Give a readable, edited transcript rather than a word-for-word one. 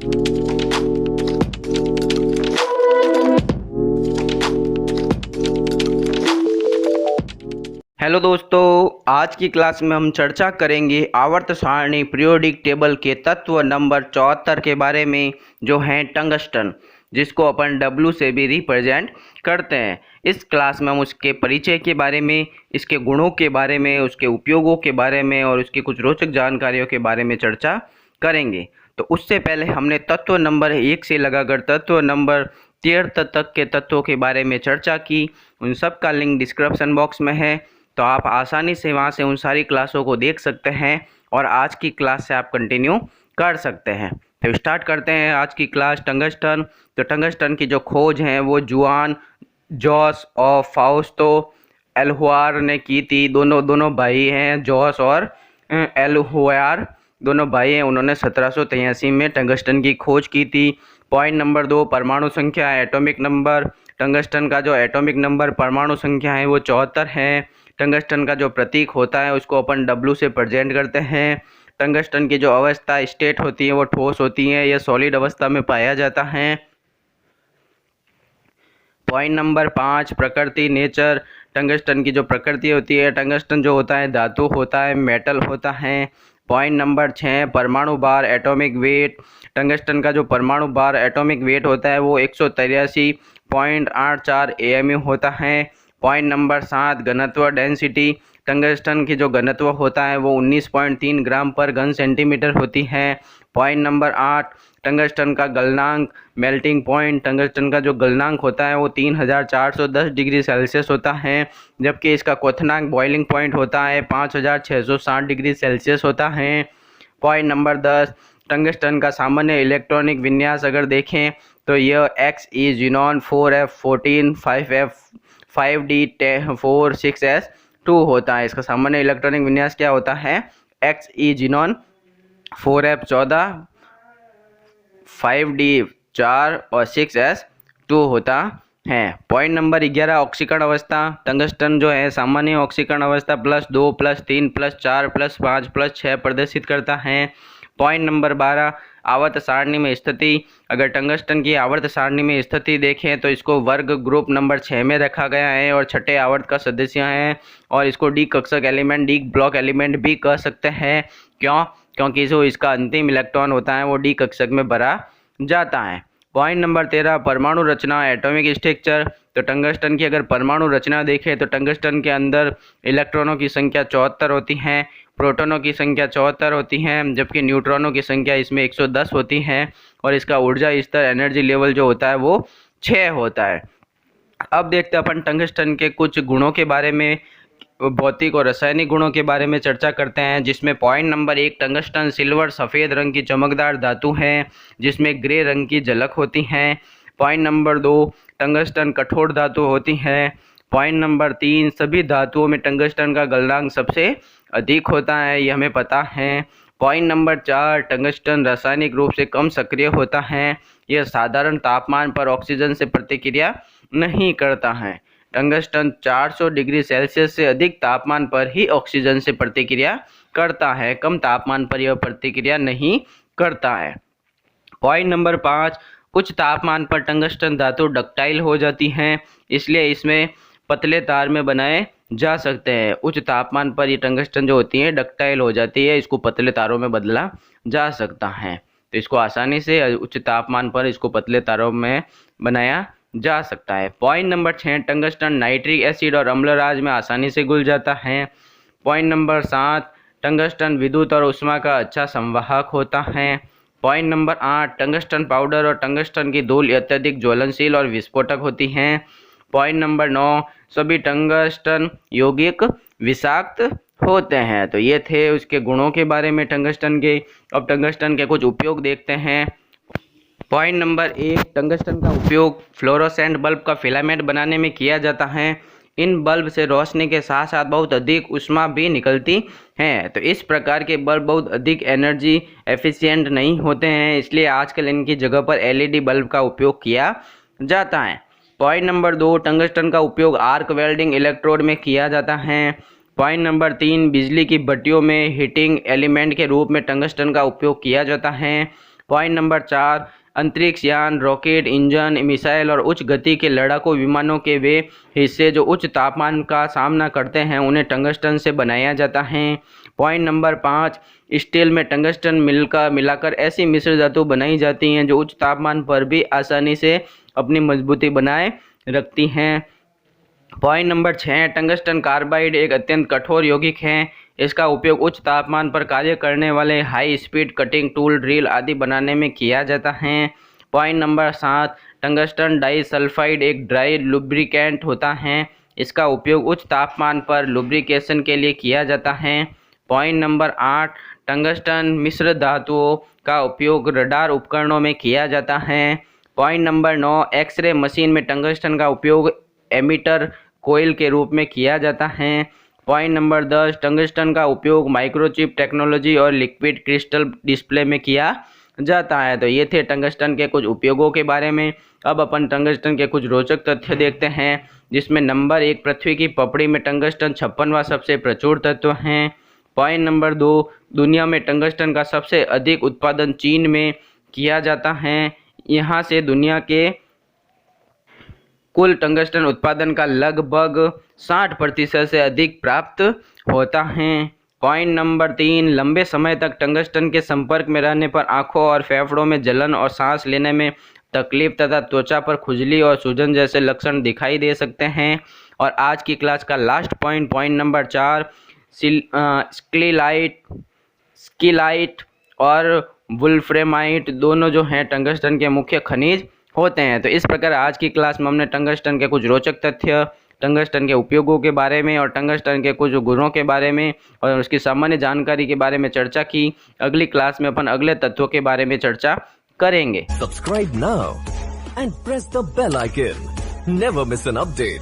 Hello दोस्तों, आज की क्लास में हम चर्चा करेंगे आवर्त सारणी पीरियोडिक टेबल के तत्व नंबर 74 के बारे में, जो हैं टंगस्टन, जिसको अपन W से भी रिप्रेजेंट करते हैं। इस क्लास में हम उसके परिचय के बारे में, इसके गुणों के बारे में, उसके उपयोगों के बारे में और उसकी कुछ रोचक जानकारियों के बारे में चर्चा करेंगे। तो उससे पहले हमने तत्व नंबर 1 से लगाकर तत्व नंबर 13 तक के तत्वों के बारे में चर्चा की। उन सब का लिंक डिस्क्रिप्शन बॉक्स में है, तो आप आसानी से वहां से उन सारी क्लासों को देख सकते हैं और आज की क्लास से आप कंटिन्यू कर सकते हैं। तो स्टार्ट करते हैं आज की क्लास। टंगस्टन। तो टंगस्टन की जो खोज है वो जुआन जॉस और फाउस्टो एल्हुआर ने की थी। दोनों भाई हैं, जॉस और एल्हुआर दोनों भाई हैं। उन्होंने 1783 में टंगस्टन की खोज की थी। पॉइंट नंबर 2, परमाणु संख्या, एटॉमिक नंबर। टंगस्टन का जो एटॉमिक नंबर, परमाणु संख्या है वो 74 है। टंगस्टन का जो प्रतीक होता है उसको अपन W से प्रेजेंट करते हैं। टंगस्टन की जो अवस्था स्टेट होती है वो ठोस होती है, यह सॉलिड अवस्था में पाया जाता है। पॉइंट नंबर 5, प्रकृति, नेचर। टंगस्टन की जो प्रकृति होती है, टंगस्टन जो होता है धातु होता है, मेटल होता है। पॉइंट नंबर 6, परमाणु भार, एटॉमिक वेट। टंगस्टन का जो परमाणु भार, एटॉमिक वेट होता है वो 183.84 AMU होता है। पॉइंट नंबर 7, घनत्व, डेंसिटी। टंगस्टन की जो घनत्व होता है वो 19.3 ग्राम पर घन सेंटीमीटर होती है। पॉइंट नंबर 8, टंगस्टन का गलनांक, मेल्टिंग पॉइंट। टंगस्टन का जो गलनांक होता है वो 3410 डिग्री सेल्सियस होता है, जबकि इसका क्वथनांक, बॉइलिंग पॉइंट होता है 5660 डिग्री सेल्सियस होता है। पॉइंट नंबर 10, टंगस्टन का सामान्य इलेक्ट्रॉनिक विन्यास अगर देखें तो यह Xe xenon 4f14 5f5d4 6s2 होता है। इसका सामान्य इलेक्ट्रॉनिक विन्यास क्या होता है? Xe ज़ीनॉन 4f14 5d4 और 6s2 होता है। पॉइंट नंबर 11, ऑक्सीकरण अवस्था। टंगस्टन जो है सामान्य ऑक्सीकरण अवस्था +2 +3 +4 +5 +6 प्रदर्शित करता है। पॉइंट नंबर 12, आवर्त सारणी में स्थिति। अगर टंगस्टन की आवर्त सारणी में स्थिति देखें तो इसको वर्ग ग्रुप नंबर 6 में रखा गया है और छठे आवर्त का सदस्य है, और इसको डी कक्षक एलिमेंट, डी ब्लॉक एलिमेंट भी कह सकते हैं। क्यों? क्योंकि जो इसका अंतिम इलेक्ट्रॉन होता है वो डी कक्षक में भरा जाता है। पॉइंट नंबर 13, परमाणु रचना, एटॉमिक स्ट्रक्चर। तो टंगस्टन की अगर परमाणु रचना देखें तो टंगस्टन के अंदर इलेक्ट्रॉनों की संख्या 74 होती है, प्रोटॉनों की संख्या 74 होती है, जबकि न्यूट्रॉनों की संख्या इसमें 110 होती है, और इसका ऊर्जा स्तर, एनर्जी लेवल जो होता है वो 6 होता है। अब देखते हैं अपन टंगस्टन के कुछ गुणों के बारे में, भौतिक और रासायनिक गुणों के बारे में चर्चा करते हैं, जिसमें पॉइंट नंबर 1, टंगस्टन सिल्वर सफ़ेद रंग की चमकदार धातु है जिसमें ग्रे रंग की झलक होती है। पॉइंट नंबर 2, टंगस्टन कठोर धातु होती है। पॉइंट नंबर 3, सभी धातुओं में टंगस्टन का गलनांक सबसे अधिक होता है, ये हमें पता है। पॉइंट नंबर 4, टंगस्टन रासायनिक रूप से कम सक्रिय होता है, यह साधारण तापमान पर ऑक्सीजन से प्रतिक्रिया नहीं करता है। टंगस्टन 400 डिग्री सेल्सियस से अधिक तापमान पर ही ऑक्सीजन से प्रतिक्रिया करता है, कम तापमान पर यह प्रतिक्रिया नहीं करता है। पॉइंट नंबर 5, उच्च तापमान पर टंगस्टन धातु डक्टाइल हो जाती हैं, इसलिए इसमें पतले तार में बनाए जा सकते हैं। उच्च तापमान पर ये टंगस्टन जो होती है डक्टाइल हो जाती है, इसको पतले तारों में बदला जा सकता है। तो इसको आसानी से उच्च तापमान पर इसको पतले तारों में बनाया जा सकता है। Point number 6, tungsten nitric acid और अम्लराज में आसानी से घुल जाता है। पॉइंट नंबर 7, टंगस्टन विद्युत और ऊष्मा का अच्छा संवाहक होता है। पॉइंट नंबर 8, टंगस्टन पाउडर और टंगस्टन की धूल अत्यधिक ज्वलनशील और विस्फोटक होती हैं। पॉइंट नंबर 9, सभी टंगस्टन यौगिक विषाक्त होते हैं। तो ये थे उसके गुणों के बारे में टंगस्टन के। अब टंगस्टन के कुछ उपयोग देखते हैं। पॉइंट नंबर 1, टंगस्टन का उपयोग फ्लोरोसेंट बल्ब का फिलामेंट बनाने में किया जाता है। इन बल्ब से रोशनी के साथ साथ बहुत अधिक ऊष्मा भी निकलती है, तो इस प्रकार के बल्ब बहुत अधिक एनर्जी एफिशिएंट नहीं होते हैं, इसलिए आजकल इनकी जगह पर एलईडी बल्ब का उपयोग किया जाता है। पॉइंट नंबर 2, टंगस्टन का उपयोग आर्क वेल्डिंग इलेक्ट्रोड में किया जाता है। पॉइंट नंबर 3, बिजली की भट्टियों में हीटिंग एलिमेंट के रूप में टंगस्टन का उपयोग किया जाता है। पॉइंट नंबर 4, अंतरिक्ष यान, रॉकेट इंजन, मिसाइल और उच्च गति के लड़ाकू विमानों के वे हिस्से जो उच्च तापमान का सामना करते हैं उन्हें टंगस्टन से बनाया जाता है। पॉइंट नंबर 5, स्टील में टंगस्टन मिलाकर ऐसी मिश्र धातु बनाई जाती हैं जो उच्च तापमान पर भी आसानी से अपनी मजबूती बनाए रखती हैं। पॉइंट नंबर 6, टंगस्टन कार्बाइड एक अत्यंत कठोर यौगिक है। इसका उपयोग उच्च तापमान पर कार्य करने वाले high speed cutting tool, drill आदि बनाने में किया जाता है। पॉइंट नंबर 7, टंगस्टन डाइसल्फाइड एक ड्राई लुब्रिकेंट होता है। इसका उपयोग उच्च तापमान पर लुब्रिकेशन के लिए किया जाता है। पॉइंट नंबर 8, टंगस्टन मिश्र धातुओं का उपयोग रडार उपकरणों में किया जाता है। पॉइंट नंबर 9, एक्सरे मशीन में टंगस्टन का उपयोग एमिटर कोयल के रूप में किया जाता है। पॉइंट नंबर 10, टंगस्टन का उपयोग माइक्रोचिप टेक्नोलॉजी और लिक्विड क्रिस्टल डिस्प्ले में किया जाता है। तो ये थे टंगस्टन के कुछ उपयोगों के बारे में। अब अपन टंगस्टन के कुछ रोचक तथ्य देखते हैं, जिसमें नंबर 1, पृथ्वी की पपड़ी में टंगस्टन 56वां सबसे प्रचुर तत्व है। पॉइंट नंबर 2, दुनिया में टंगस्टन का सबसे अधिक उत्पादन चीन में किया जाता है। यहाँ से दुनिया के कुल टंगस्टन उत्पादन का लगभग 60% से अधिक प्राप्त होता है। पॉइंट नंबर 3, लंबे समय तक टंगस्टन के संपर्क में रहने पर आंखों और फेफड़ों में जलन और सांस लेने में तकलीफ तथा त्वचा पर खुजली और सूजन जैसे लक्षण दिखाई दे सकते हैं। और आज की क्लास का लास्ट पॉइंट नंबर 4, स्कीलाइट और वुल्फ्रेमाइट दोनों जो हैं टंगस्टन के मुख्य खनिज होते हैं। तो इस प्रकार आज की क्लास में हमने टंगस्टन के कुछ रोचक तथ्य, टंगस्टन के उपयोगों के बारे में और टंगस्टन के कुछ गुणों के बारे में और उसकी सामान्य जानकारी के बारे में चर्चा की। अगली क्लास में अपन अगले तत्वों के बारे में चर्चा करेंगे। Subscribe now and press the bell icon, never miss an update.